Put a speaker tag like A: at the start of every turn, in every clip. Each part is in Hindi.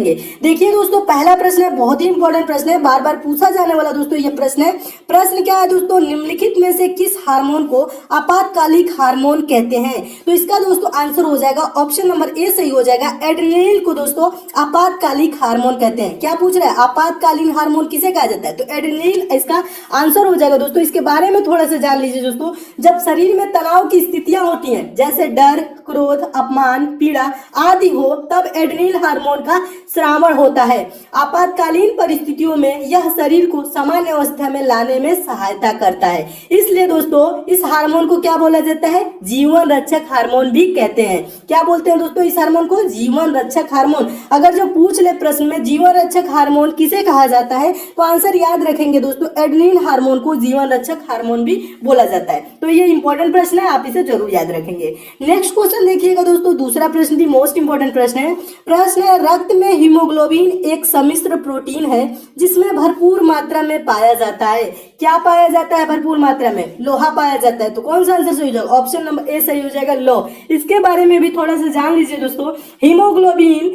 A: देखिए दोस्तों, पहला प्रश्न है, बहुत ही इंपॉर्टेंट प्रश्न है, बार बार पूछा जाने वाला दोस्तों ये प्रश्न है। प्रश्न क्या है दोस्तों, निम्नलिखित में से किस हार्मोन को आपातकालिक हार्मोन कहते हैं? तो इसका दोस्तों आंसर हो जाएगा ऑप्शन नंबर ए सही हो जाएगा। एड्रेनलिन को दोस्तों आपातकालिक हार्मोन कहते हैं। क्या पूछ रहा है, आपातकालीन हार्मोन किसे कहा जाता है? तो एड्रेनलिन इसका आंसर हो जाएगा दोस्तों। इसके बारे में थोड़ा सा जान लीजिए दोस्तों। जब शरीर में तनाव की स्थितियां होती हैं, जैसे डर, क्रोध, अपमान, पीड़ा आदि हो, तब एड्रेनलिन हार्मोन का स्रावण होता है। आपातकालीन परिस्थितियों में यह शरीर को सामान्य अवस्था में लाने में सहायता करता है। इसलिए दोस्तों इस हार्मोन को क्या बोला जाता है? जीवन रक्षक हार्मोन भी कहते हैं। क्या बोलते हैं दोस्तों इस हार्मोन को? जीवन रक्षक हार्मोन। अगर जो पूछ ले प्रश्न में जीवन रक्षक हार्मोन किसे कहा जाता है, तो आंसर याद रखेंगे दोस्तों, एड्रेनलिन हार्मोन को जीवन रक्षक हार्मोन भी बोला जाता है। तो ये इंपॉर्टेंट प्रश्न है, आप इसे जरूर याद रखेंगे। नेक्स्ट क्वेश्चन देखिएगा दोस्तों, दूसरा प्रश्न भी मोस्ट इंपॉर्टेंट प्रश्न है। प्रश्न है, रक्त में हीमोग्लोबिन एक सम्मिश्र प्रोटीन है जिसमें भरपूर मात्रा में पाया जाता है। क्या पाया जाता है भरपूर मात्रा में? लोहा पाया जाता है। तो कौन सा आंसर सही हो जाएगा? ऑप्शन नंबर ए सही हो जाएगा, लौह। इसके बारे में भी थोड़ा सा जान लीजिए दोस्तों। हीमोग्लोबिन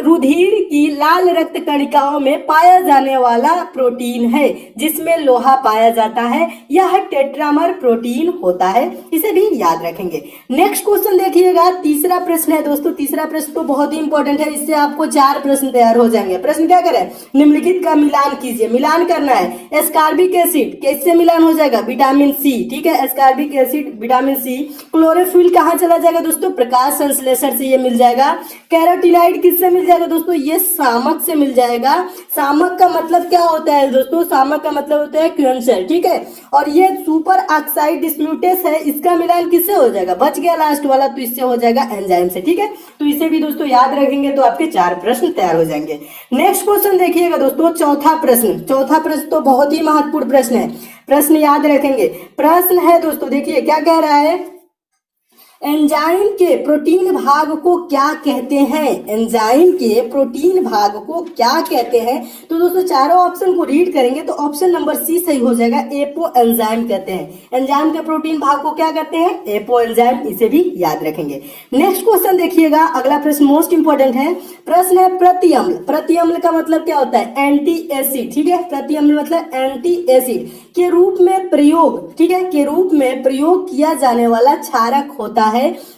A: रुधिर की लाल रक्त कणिकाओं में पाया जाने वाला प्रोटीन है जिसमें लोहा पाया जाता है। यह टेट्रामर प्रोटीन होता है, इसे भी याद रखेंगे। नेक्स्ट क्वेश्चन देखिएगा, तीसरा प्रश्न है दोस्तों। तीसरा प्रश्न तो बहुत ही इंपॉर्टेंट है, इससे आपको 4 प्रश्न तैयार हो जाएंगे। प्रश्न क्या करें? निम्नलिखित का मिलान कीजिए। मिलान करना है, एस्कॉर्बिक एसिड किससे मिलान हो जाएगा? Vitamin C. ठीक है, ascorbic acid, vitamin C. Chlorophyll कहाँ चला जाएगा दोस्तों? प्रकाश संश्लेषण से ये मिल जाएगा। कैरोटीनॉइड किससे मिल जाएगा दोस्तों? ये सामक से मिल जाएगा। सामक का मतलब क्या होता है दोस्तों? सामक का मतलब होता है क्वेंसर। ठीक है, और ये सुपर ऑक्साइड डिस्म्यूटेस है, इसका मिलान किससे हो जाएगा? बच गया लास्ट वाला, तो इससे हो जाएगा एंजाइम से। ठीक है, तो इसे भी दोस्तों याद रखेंगे तो आपके 4 प्रश्न तैयार हो जाएंगे। नेक्स्ट क्वेश्चन देखिएगा दोस्तों, चौथा प्रश्न। चौथा प्रश्न तो बहुत ही महत्वपूर्ण प्रश्न है, प्रश्न याद रखेंगे। प्रश्न है दोस्तों, देखिए क्या कह रहा है, एंजाइम के प्रोटीन भाग को क्या कहते हैं? एंजाइम के प्रोटीन भाग को क्या कहते हैं? तो दोस्तों चारों ऑप्शन को रीड करेंगे तो ऑप्शन नंबर सी सही हो जाएगा, एपो एंजाइम कहते हैं। एंजाइम के प्रोटीन भाग को क्या कहते हैं? एपो एंजाइम, इसे भी याद रखेंगे। नेक्स्ट क्वेश्चन देखिएगा, अगला प्रश्न मोस्ट इंपोर्टेंट है। प्रश्न है, प्रतिअम्ल। प्रतिअम्ल का मतलब क्या होता है? Anti acid. ठीक है, प्रतिअम्ल मतलब एंटी एसिड के रूप में प्रयोग, ठीक है, के रूप में प्रयोग किया जाने वाला क्षारक होता है।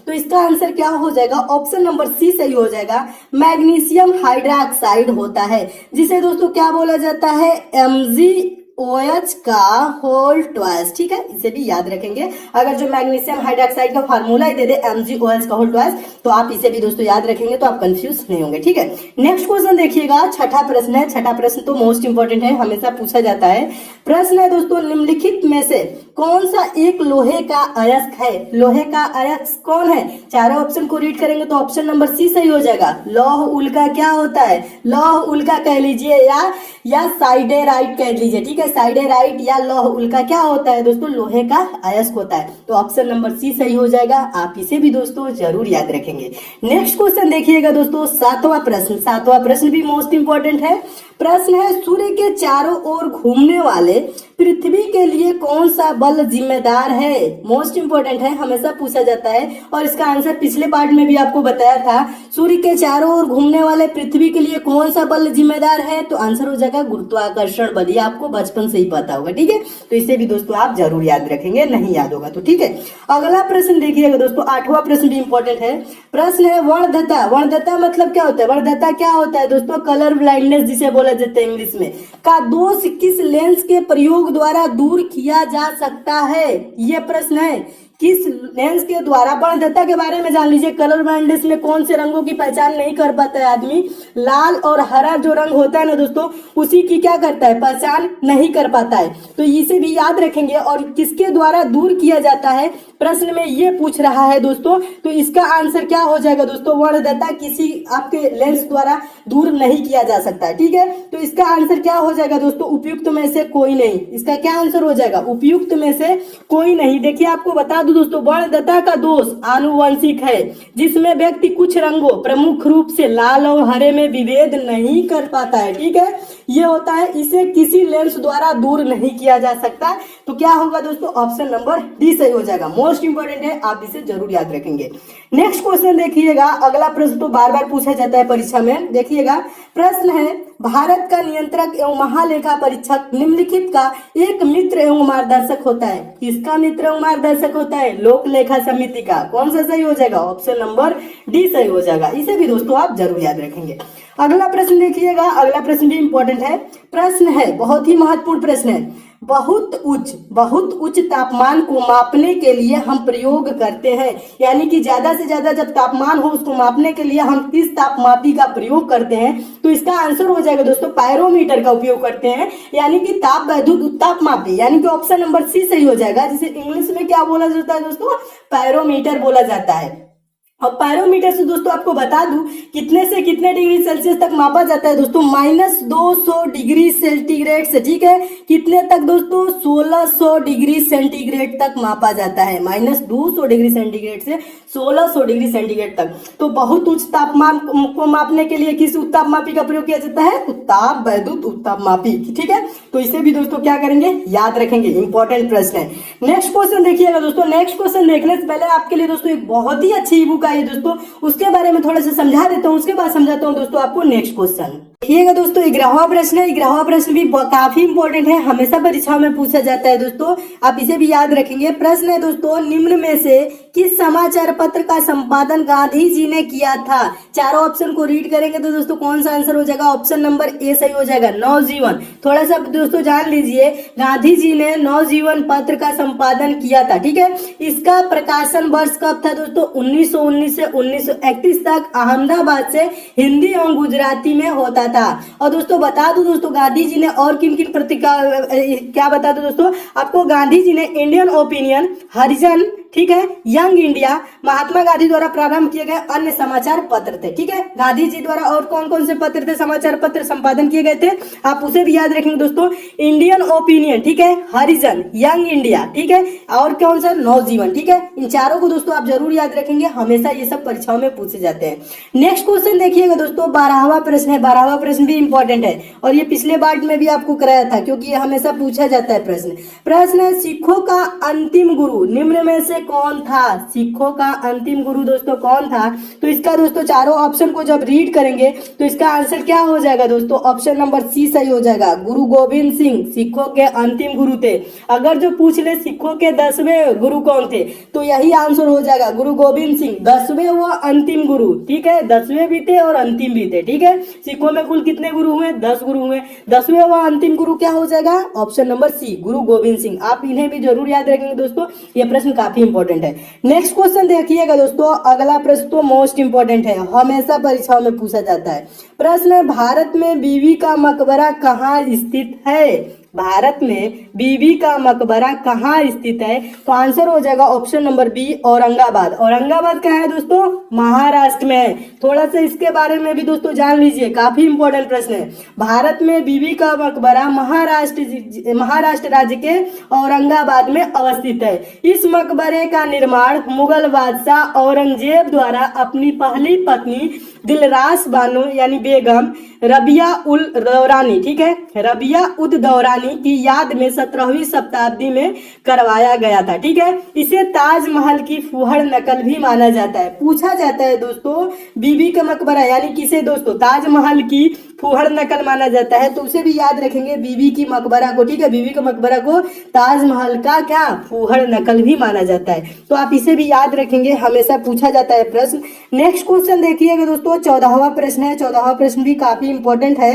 A: तो इसका आंसर क्या हो जाएगा? ऑप्शन नंबर सी सही हो जाएगा, मैग्नीशियम हाइड्रोक्साइड होता है, जिसे दोस्तों क्या बोला जाता है? MgOH का होल ट्वाइस। ठीक है, इसे भी याद रखेंगे। अगर जो मैग्नीशियम हाइड्रोक्साइड का फार्मूला ही दे दे MgOH का होल ट्वाइस, तो आप इसे भी दोस्तों याद रखेंगे तो आप कंफ्यूज नहीं होंगे। ठीक है, नेक्स्ट क्वेश्चन देखिएगा, छठा प्रश्न है। छठा प्रश्न तो मोस्ट इंपोर्टेंट है, हमेशा पूछा जाता है। प्रश्न है दोस्तों, निम्नलिखित में से कौन सा एक लोहे का अयस्क है? लोहे का अयस्क कौन है? चारों ऑप्शन को रीड करेंगे तो ऑप्शन नंबर सी सही हो जाएगा, लौह उल्का। क्या होता है? लौह उल्का कह लीजिए या साइडेराइट कह लीजिए। ठीक है, साइडेराइट या लौह उल्का क्या होता है दोस्तों? लोहे का अयस्क होता है। तो ऑप्शन नंबर सी सही हो जाएगा, आप इसे भी दोस्तों जरूर याद रखेंगे। नेक्स्ट क्वेश्चन देखिएगा दोस्तों, सातवां प्रश्न। सातवां प्रश्न भी मोस्ट इंपोर्टेंट है। प्रश्न है, सूर्य के चारों ओर घूमने वाले पृथ्वी के लिए कौन सा बल जिम्मेदार है? मोस्ट इंपोर्टेंट है, हमेशा पूछा जाता है, और इसका आंसर पिछले पार्ट में भी आपको बताया था। सूर्य के चारों ओर घूमने वाले पृथ्वी के लिए कौन सा बल जिम्मेदार है? तो आंसर हो जाएगा गुरुत्वाकर्षण बल। ये आपको बचपन से ही पता होगा। ठीक है, तो इसे भी दोस्तों आप जरूर याद रखेंगे, नहीं याद होगा तो। ठीक है, अगला प्रश्न देखिएगा दोस्तों, आठवां प्रश्न भी इंपॉर्टेंट है। प्रश्न है, वर्णदता। वर्णदता मतलब क्या होता है? वर्णदता क्या होता है दोस्तों? कलर ब्लाइंडनेस जिसे बोला जाता है इंग्लिश में, का दोष किस लेंस के प्रयोग द्वारा दूर किया जा सकता है? यह प्रश्न है, किस लेंस के द्वारा। वर्णदता के बारे में जान लीजिए। कलर ब्लाइंडनेस में कौन से रंगों की पहचान नहीं कर पाता है आदमी? लाल और हरा जो रंग होता है ना दोस्तों, उसी की क्या करता है? पहचान नहीं कर पाता है। तो इसे भी याद रखेंगे। और किसके द्वारा दूर किया जाता है प्रश्न में ये पूछ रहा है दोस्तों, तो इसका आंसर क्या हो जाएगा दोस्तों? वर्णदता किसी आपके लेंस द्वारा दूर नहीं किया जा सकता है। ठीक है, तो इसका आंसर क्या हो जाएगा दोस्तों? उपयुक्त में से कोई नहीं। इसका क्या आंसर हो जाएगा? उपयुक्त में से कोई नहीं। देखिए आपको बता दूं दोस्तों वर्णदत्ता का दोष आनुवंशिक है, जिसमें व्यक्ति कुछ रंगों प्रमुख रूप से लाल और हरे में विभेद नहीं कर पाता है। ठीक है, ये होता है, इसे किसी लेंस द्वारा दूर नहीं किया जा सकता। तो क्या होगा दोस्तों, ऑप्शन नंबर डी सही हो जाएगा। मोस्ट इंपोर्टेंट है, आप इसे जरूर याद रखेंगे। नेक्स्ट क्वेश्चन देखिएगा, अगला प्रश्न तो बार बार पूछा जाता है परीक्षा में। देखिएगा, प्रश्न है, भारत का नियंत्रक एवं महालेखा परीक्षक निम्नलिखित का एक मित्र एवं मार्गदर्शक होता है। किसका मित्र एवं मार्गदर्शक होता है? लोक लेखा समिति का। कौन सा सही हो जाएगा? ऑप्शन नंबर डी सही हो जाएगा। इसे भी दोस्तों आप जरूर याद रखेंगे। अगला प्रश्न देखिएगा, अगला प्रश्न भी इंपॉर्टेंट है। प्रश्न है, बहुत ही महत्वपूर्ण प्रश्न है। बहुत उच्च तापमान को मापने के लिए हम प्रयोग करते हैं, यानी कि ज्यादा से ज्यादा जब तापमान हो उसको मापने के लिए हम किस तापमापी का प्रयोग करते हैं? तो इसका आंसर हो जाएगा दोस्तों पायरोमीटर का उपयोग करते हैं, यानी कि ताप वैद्युत उत्तापमापी, यानी कि ऑप्शन नंबर सी सही हो जाएगा, जिसे इंग्लिश में क्या बोला जाता है दोस्तों? पायरोमीटर बोला जाता है। और पायरोमीटर से दोस्तों आपको बता दूं कितने से कितने डिग्री सेल्सियस तक मापा जाता है दोस्तों? -200 डिग्री सेंटीग्रेड से। ठीक है, कितने तक दोस्तों? 1600 डिग्री सेंटीग्रेड तक मापा जाता है। -200 डिग्री सेंटीग्रेड से 1600 डिग्री सेंटीग्रेड तक। तो बहुत उच्च तापमान को मापने के लिए किस उत्तापमापी का प्रयोग किया जाता है? ताप वैद्युत उत्तापमापी। ठीक है, तो इसे भी दोस्तों क्या करेंगे? याद रखेंगे। इंपॉर्टेंट प्रश्न है। नेक्स्ट क्वेश्चन देखिएगा दोस्तों। नेक्स्ट क्वेश्चन देखने से पहले आपके लिए दोस्तों एक बहुत ही अच्छी बुक आई है दोस्तों, उसके बारे में थोड़ा सा समझा देता हूँ, उसके बाद समझाता हूँ दोस्तों आपको नेक्स्ट क्वेश्चन। देखिएगा दोस्तों, 11वां प्रश्न है। 11वां प्रश्न भी काफी इंपॉर्टेंट है, हमेशा परीक्षाओं में पूछा जाता है दोस्तों, आप इसे भी याद रखेंगे। प्रश्न है दोस्तों, निम्न में से किस समाचार पत्र का संपादन गांधी जी ने किया था? चारों ऑप्शन को रीड करेंगे तो दोस्तों कौन सा आंसर हो जाएगा? ऑप्शन नंबर ए सही हो जाएगा, नवजीवन। थोड़ा सा दोस्तों जान लीजिए, गांधी जी ने नवजीवन पत्र का संपादन किया था। ठीक है, इसका प्रकाशन वर्ष कब था दोस्तों? 1919 से 1931 तक अहमदाबाद से हिंदी एवं गुजराती में होता था। और दोस्तों बता दूं दोस्तों, गांधी जी ने और किन किन पत्रिका क्या बता दूं दोस्तों आपको? गांधी जी ने इंडियन ओपिनियन, हरिजन, ठीक है, यंग इंडिया, महात्मा गांधी द्वारा प्रारंभ किए गए अन्य समाचार पत्र थे। ठीक है, गांधी जी द्वारा और कौन कौन से पत्र थे, समाचार पत्र संपादन किए गए थे, आप उसे भी याद रखेंगे दोस्तों। इंडियन ओपिनियन, ठीक है, हरिजन, यंग इंडिया, ठीक है, और कौन सा? नवजीवन। ठीक है, इन चारों को दोस्तों आप जरूर याद रखेंगे, हमेशा ये सब परीक्षाओं में पूछे जाते हैं। नेक्स्ट क्वेश्चन देखिएगा दोस्तों, 12वां प्रश्न है। 12वां प्रश्न भी इंपॉर्टेंट है और ये पिछले पार्ट में भी आपको कराया था, क्योंकि ये हमेशा पूछा जाता है प्रश्न। प्रश्न है, सिखों का अंतिम गुरु निम्न में से कौन था? सिखों का अंतिम गुरु दोस्तों कौन था? तो इसका दोस्तों चारों ऑप्शन को जब रीड करेंगे तो इसका आंसर क्या हो जाएगा दोस्तों? ऑप्शन नंबर सी सही हो जाएगा, गुरु गोविंद सिंह सिखों के अंतिम गुरु थे। अगर जो पूछ ले सिखों के 10वें गुरु कौन थे, तो यही आंसर हो जाएगा, गुरु गोविंद सिंह 10वें व अंतिम गुरु। ठीक है, 10वें भी थे और अंतिम भी थे। ठीक है, सिखों में कुल कितने गुरु हुए? 10 गुरु हुए। 10वें व अंतिम गुरु क्या हो जाएगा? ऑप्शन नंबर सी, गुरु गोविंद सिंह। आप इन्हें भी जरूर याद रखेंगे दोस्तों, ये प्रश्न काफी इंपॉर्टेंट है। नेक्स्ट क्वेश्चन देखिएगा दोस्तों, अगला प्रश्न तो मोस्ट इंपॉर्टेंट है, हमेशा परीक्षाओं में पूछा जाता है। प्रश्न है, भारत में बीबी का मकबरा कहाँ स्थित है? भारत में बीबी का मकबरा कहाँ स्थित है? तो आंसर हो जाएगा option number B, Aurangabad. Aurangabad कहाँ है दोस्तों? महाराष्ट्र में है। थोड़ा सा इसके बारे में भी दोस्तों जान लीजिए, काफी इंपॉर्टेंट प्रश्न है। भारत में बीबी का मकबरा महाराष्ट्र राज्य के औरंगाबाद में अवस्थित है। इस मकबरे का निर्माण मुगल बादशाह औरंगजेब द्वारा अपनी पहली पत्नी दिलरास बानो यानी बेगम रबिया उल दौरानी, ठीक है, रबिया उद दौरानी की याद में 17वीं शताब्दी में करवाया गया था। ठीक है, इसे ताजमहल की फुहड़ नकल भी माना जाता है। पूछा जाता है दोस्तों, बीबी का मकबरा यानी किसे दोस्तों? ताजमहल की फुहड़ नकल माना जाता है, तो उसे भी याद रखेंगे, बीबी की मकबरा को। ठीक है, बीबी का मकबरा को ताजमहल का क्या? फुहड़ नकल भी माना जाता है, तो आप इसे भी याद रखेंगे, हमेशा पूछा जाता है प्रश्न। नेक्स्ट क्वेश्चन देखिएगा दोस्तों, 14वां प्रश्न है। 14वां प्रश्न भी काफी इंपॉर्टेंट है।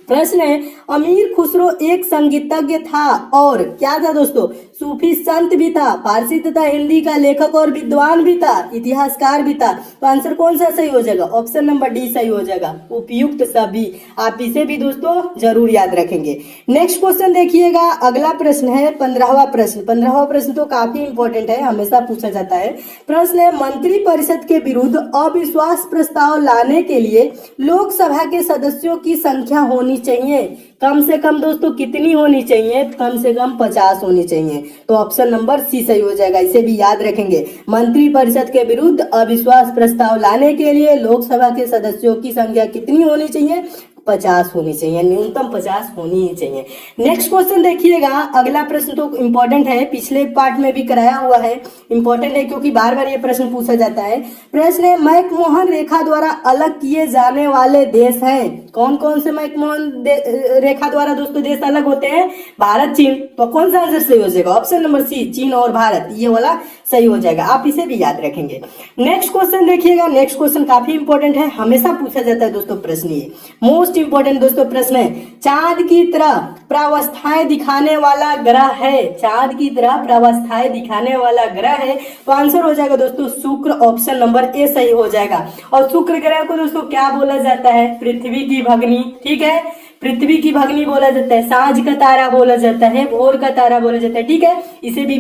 A: प्रश्न है, अमीर खुसरो एक संगीतज्ञ था और क्या था दोस्तों? सूफी संत भी था, फारसी तथा हिंदी का लेखक और विद्वान भी था, इतिहासकार भी था। तो आंसर कौन सा सही हो जाएगा? ऑप्शन नंबर डी सही हो जाएगा, उपयुक्त सभी। आप इसे भी दोस्तों जरूर याद रखेंगे। नेक्स्ट क्वेश्चन देखिएगा, अगला प्रश्न है 15वां प्रश्न। 15वां प्रश्न तो काफी इंपॉर्टेंट है, हमेशा पूछा जाता है। प्रश्न है, मंत्री परिषद के विरुद्ध अविश्वास प्रस्ताव लाने के लिए लोकसभा के सदस्यों की संख्या होनी होनी चाहिए? कम से कम दोस्तों कितनी होनी चाहिए? कम से कम 50 होनी चाहिए। तो ऑप्शन नंबर सी सही हो जाएगा, इसे भी याद रखेंगे। मंत्रिपरिषद के विरुद्ध अविश्वास प्रस्ताव लाने के लिए लोकसभा के सदस्यों की संख्या कितनी होनी चाहिए? 50 होनी चाहिए, न्यूनतम 50 होनी ही चाहिए। नेक्स्ट क्वेश्चन देखिएगा, अगला प्रश्न तो इंपॉर्टेंट है, पिछले पार्ट में भी कराया हुआ है, इंपॉर्टेंट है क्योंकि बार बार ये प्रश्न पूछा जाता है। प्रश्न है, मैकमोहन रेखा द्वारा अलग किए जाने वाले देश हैं। कौन कौन से मैकमोहन रेखा द्वारा दोस्तों देश अलग होते हैं? भारत, चीन। तो कौन सा आंसर सही हो जाएगा? ऑप्शन नंबर सी, चीन और भारत, ये वाला सही हो जाएगा। आप इसे भी याद रखेंगे। नेक्स्ट क्वेश्चन देखिएगा, नेक्स्ट क्वेश्चन काफी इंपॉर्टेंट है, हमेशा पूछा जाता है दोस्तों प्रश्न, ये मोस्ट इंपॉर्टेंट दोस्तों प्रश्न है। चांद की तरह प्रावस्थाएं दिखाने वाला ग्रह है, चांद की तरह प्रावस्थाएं दिखाने वाला ग्रह है, तो आंसर हो जाएगा दोस्तों शुक्र, ऑप्शन नंबर ए सही हो जाएगा। और शुक्र ग्रह को दोस्तों क्या बोला जाता है? पृथ्वी की भगनी, ठीक है, पृथ्वी की भगनी बोला जाता है, सांझ का तारा बोला जाता है, भोर का तारा बोला जाता है, ठीक है। इसे भी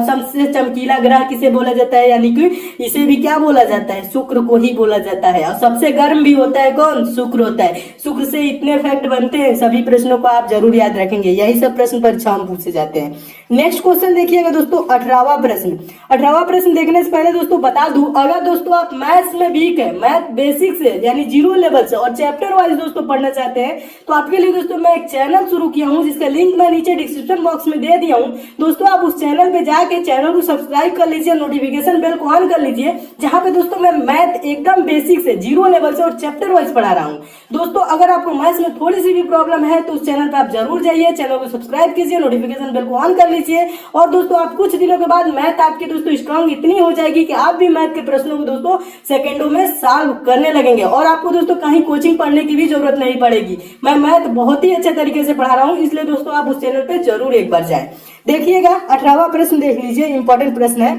A: सबसे चमकीला ग्रह किसे बोला जाता है? यानी कि इसे भी क्या बोला जाता है? शुक्र को ही बोला जाता है। और सबसे गर्म भी होता है कौन? शुक्र होता है। शुक्र से इतने फैक्ट बनते हैं, सभी प्रश्नों को आप जरूर याद रखेंगे, यही सब प्रश्न परीक्षा में पूछे जाते हैं। नेक्स्ट क्वेश्चन देखिएगा दोस्तों, 18वां प्रश्न। 18वां प्रश्न देखने से पहले दोस्तों बता दूं, अगर दोस्तों आप मैथ्स में वीक है, मैथ बेसिक से यानी 0 लेवल से और चैप्टर वाइज दोस्तों पढ़ना चाहते हैं, तो आपके लिए दोस्तों मैं एक चैनल शुरू किया हूं, जिसका लिंक मैं नीचे डिस्क्रिप्शन बॉक्स में दे दिया हूं। दोस्तों आप उस चैनल पे जाके चैनल को सब्सक्राइब कर लीजिए, नोटिफिकेशन बेल को ऑन कर लीजिए, जहां पे दोस्तों मैं मैथ एकदम बेसिक से 0 लेवल से और चैप्टर वाइज पढ़ा रहा हूं। दोस्तों अगर आपको मैथ्स में थोड़ी सी भी प्रॉब्लम है तो उस चैनल पर आप जरूर जाइए, चैनल को सब्सक्राइब कीजिए, नोटिफिकेशन बेल को ऑन कर लीजिए। और दोस्तों आप कुछ दिनों के बाद मैथ आपकी दोस्तों स्ट्रांग इतनी हो जाएगी कि आप भी मैथ के प्रश्नों को दोस्तों सेकंडों में सॉल्व करने लगेंगे, और आपको दोस्तों कहीं कोचिंग पढ़ने की भी जरूरत नहीं पड़ेगी। मैं मैथ बहुत ही अच्छे तरीके से पढ़ा रहा हूं, इसलिए दोस्तों आप उस चैनल पे जरूर एक बार जाएं। देखिएगा 18वां प्रश्न देख लीजिए, इंपॉर्टेंट प्रश्न है।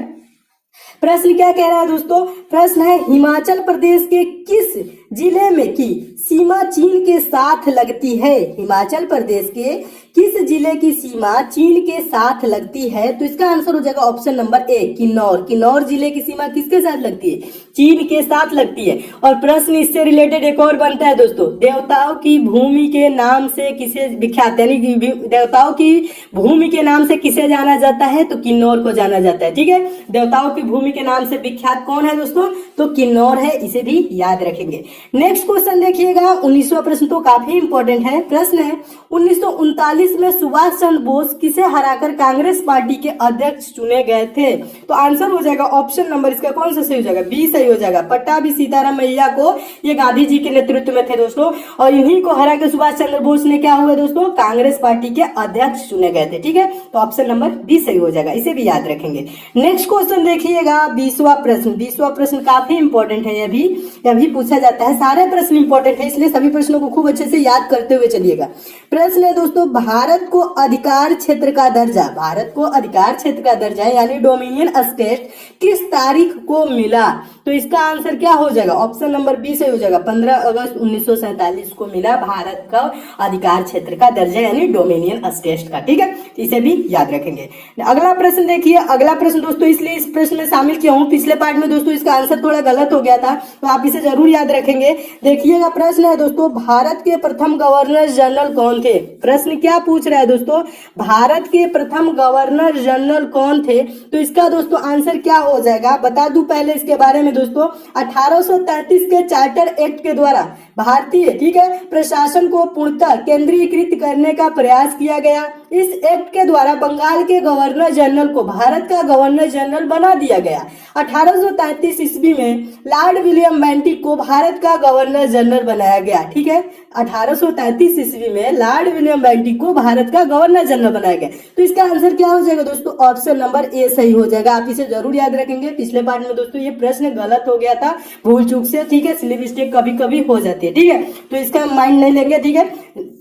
A: प्रश्न क्या कह रहा है दोस्तों? प्रश्न है, हिमाचल प्रदेश के किस जिले में की सीमा चीन के साथ लगती है? हिमाचल प्रदेश के किस जिले की सीमा चीन के साथ लगती है? तो इसका आंसर हो जाएगा option number A, Kinnaur. Kinnaur जिले की सीमा किसके साथ लगती है? चीन के साथ लगती है। और प्रश्न इससे रिलेटेड एक और बनता है दोस्तों, देवताओं की भूमि के नाम से किसे विख्यात, यानी देवताओं की भूमि के नाम से किसे जाना जाता है? तो किन्नौर को जाना जाता है, ठीक है। देवताओं की भूमि के नाम से विख्यात कौन है दोस्तों? तो किन्नौर है, इसे भी याद रखेंगे। नेक्स्ट क्वेश्चन देखिएगा, 19वां प्रश्न तो काफी इंपॉर्टेंट है। प्रश्न है, 1939 में सुभाष चंद्र बोस किसे हराकर कांग्रेस पार्टी के अध्यक्ष चुने गए थे? तो आंसर हो जाएगा ऑप्शन नंबर इसका कौन सा सही हो जाएगा? बी सही हो जाएगा। पट्टाभी सीतारामैया को ये गांधी जी के नेतृत्व में थे दोस्तों, और इन्हीं को हरा के सुभाष चंद्र बोस ने क्या हुआ दोस्तों? कांग्रेस पार्टी के अध्यक्ष चुने गए थे, ठीक है। तो ऑप्शन नंबर बी सही हो जाएगा, इसे भी याद रखेंगे। नेक्स्ट क्वेश्चन देखिएगा, 20वां प्रश्न। 20वां प्रश्न काफी इंपॉर्टेंट है, यह भी पूछा जाता है। सारे प्रश्न इंपॉर्टेंट है, इसलिए सभी प्रश्नों को खूब अच्छे से याद करते हुए चलिएगा। प्रश्न है दोस्तों, भारत को अधिकार क्षेत्र का दर्जा, भारत को अधिकार क्षेत्र का दर्जा यानी डोमिनियन स्टेट किस तारीख को मिला? तो इसका आंसर क्या हो जाएगा? ऑप्शन नंबर बी सही हो जाएगा। 15 अगस्त 1947 को मिला भारत का अधिकार क्षेत्र का दर्जा यानी डोमिनियन स्टेट का, ठीक है। इसे भी याद रखेंगे। अगला प्रश्न देखिए, अगला प्रश्न दोस्तों इसलिए इस प्रश्न में शामिल किया हूं, पिछले पार्ट में दोस्तों इसका आंसर थोड़ा गलत हो गया था, तो आप इसे जरूर याद रखेंगे। देखिएगा प्रश्न है दोस्तों, भारत के प्रथम गवर्नर जनरल कौन थे? प्रश्न क्या पूछ रहा है दोस्तों? भारत के प्रथम गवर्नर जनरल कौन थे? तो इसका दोस्तों आंसर क्या हो जाएगा? बता दूं पहले इसके बारे में दोस्तों, 1833 के चार्टर एक्ट के द्वारा भारतीय, ठीक है, प्रशासन को पूर्णतः केंद्रीकृत करने का प्रयास किया गया। इस एक्ट के द्वारा बंगाल के गवर्नर जनरल को भारत का गवर्नर जनरल बना दिया गया। 1833 ईस्वी में लॉर्ड विलियम बेंटिक को भारत का गवर्नर जनरल बनाया गया, ठीक है। 1833 ईस्वी में लॉर्ड विलियम बेंटिक को भारत का गवर्नर जनरल बनाया गया। तो इसका आंसर क्या हो जाएगा दोस्तों? ऑप्शन नंबर ए सही हो जाएगा। आप इसे जरूर याद रखेंगे। पिछले पार्ट में दोस्तों ये प्रश्न गलत हो गया था भूल चूक से, ठीक है, स्लिप मिस्टेक कभी कभी हो जाती है, ठीक है, तो इसका माइंड नहीं लेंगे, ठीक है।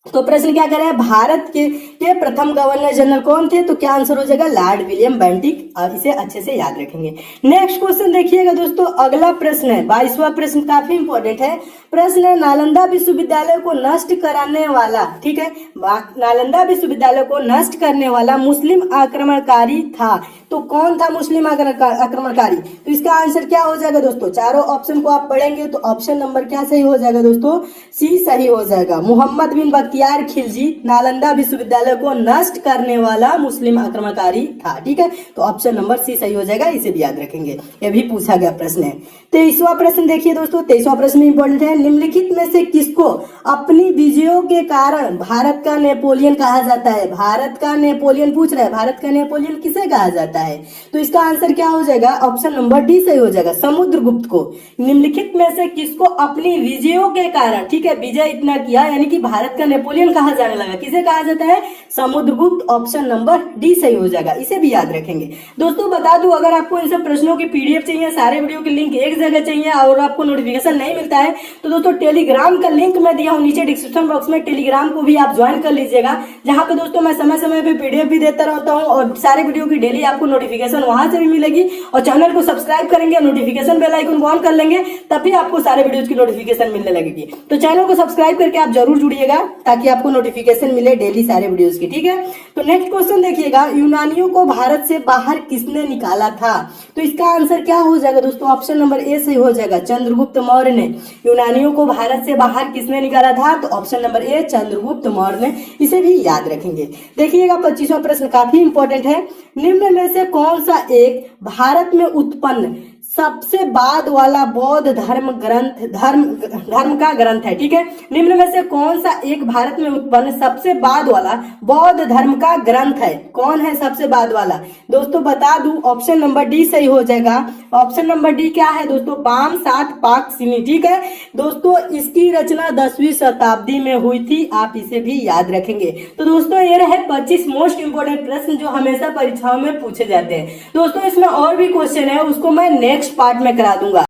A: तो प्रश्न क्या कर रहे हैं? भारत के प्रथम गवर्नर जनरल कौन थे? तो क्या आंसर हो जाएगा? लॉर्ड विलियम बेंटिक, और इसे अच्छे से याद रखेंगे। नेक्स्ट क्वेश्चन देखिएगा दोस्तों, अगला प्रश्न है 22वां प्रश्न, काफी इंपॉर्टेंट है। प्रश्न है, नालंदा विश्वविद्यालय को नष्ट कराने वाला, ठीक है, नालंदा विश्वविद्यालय को नष्ट करने वाला मुस्लिम आक्रमणकारी था, तो कौन था मुस्लिम आक्रमणकारी? तो इसका आंसर क्या हो जाएगा दोस्तों? चारों ऑप्शन को आप पढ़ेंगे तो ऑप्शन नंबर क्या सही हो जाएगा दोस्तों? सी सही हो जाएगा। मोहम्मद बिन बख्तियार खिलजी नालंदा विश्वविद्यालय को नष्ट करने वाला मुस्लिम आक्रमणकारी था। ठीक है, तो ऑप्शन नंबर सी सही हो जाएगा, इसे भी याद रखेंगे, ये भी पूछा गया प्रश्न है। 23वां प्रश्न देखिए दोस्तों, 23वां प्रश्न इंपॉर्टेंट है। निम्नलिखित में से किसको अपनी विजयों के कारण भारत का नेपोलियन कहा जाता है? भारत का नेपोलियन पूछ रहा है, भारत का नेपोलियन किसे कहा जाता है? तो इसका आंसर क्या हो जाएगा? ऑप्शन नंबर डी सही हो जाएगा, समुद्रगुप्त को। निम्नलिखित में से किसको अपनी विजयों के कारण, ठीक है, विजय इतना किया यानी कि भारत का नेपोलियन कहा जाने लगा, किसे कहा जाता है? समुद्रगुप्त। ऑप्शन नंबर डी सही हो जाएगा, इसे भी याद रखेंगे। दोस्तों बता दूं, अगर आपको इन सब प्रश्नों की पीडीएफ चाहिए, सारे वीडियो की लिंक एक जगह चाहिए और आपको नोटिफिकेशन नहीं मिलता है, तो दोस्तों टेलीग्राम का लिंक मैं दिया हूं नीचे डिस्क्रिप्शन बॉक्स में, टेलीग्राम को भी आप ज्वाइन कर लीजिएगा, जहां पे दोस्तों मैं समय समय पे पीडीएफ भी देता रहता हूं और सारे वीडियो की डेली आपको नोटिफिकेशन वहां से भी मिलेगी। और चैनल को सब्सक्राइब करेंगे, नोटिफिकेशन बेल आइकन ऑन कर लेंगे, तभी आपको सारे वीडियोज की नोटिफिकेशन मिलने लगेगी। तो चैनल को सब्सक्राइब करके आप जरूर जुड़िएगा ताकि आपको नोटिफिकेशन मिले डेली सारे वीडियोज की। ठीक है, तो नेक्स्ट क्वेश्चन देखिएगा, यूनानियों को भारत से बाहर किसने निकाला था? तो इसका आंसर क्या हो जाएगा दोस्तों? ऑप्शन नंबर ए सही हो जाएगा, चंद्रगुप्त मौर्य ने। यूनानियों को भारत से बाहर किसने निकाला था? तो option number A Chandragupta Maurya ने, इसे भी याद रखेंगे। देखिएगा 25वां प्रश्न काफी इंपॉर्टेंट है। निम्न में से कौन सा एक भारत में उत्पन्न सबसे बाद वाला बौद्ध धर्म का ग्रंथ है? ठीक है, निम्न में से कौन सा एक भारत में उत्पन्न सबसे बाद वाला बौद्ध धर्म का ग्रंथ है? कौन है सबसे बाद वाला? दोस्तों बता दूं, ऑप्शन नंबर डी सही हो जाएगा। ऑप्शन नंबर डी क्या है दोस्तों? बामसात पाकसिनी। ठीक है दोस्तों, इसकी रचना 10वीं शताब्दी में हुई थी, आप इसे भी याद रखेंगे। तो दोस्तों ये रहे 25 मोस्ट इंपोर्टेंट प्रश्न जो हमेशा परीक्षाओं में पूछे जाते हैं। दोस्तों इसमें और भी क्वेश्चन है, उसको मैं नेक्स्ट पार्ट में करा दूंगा।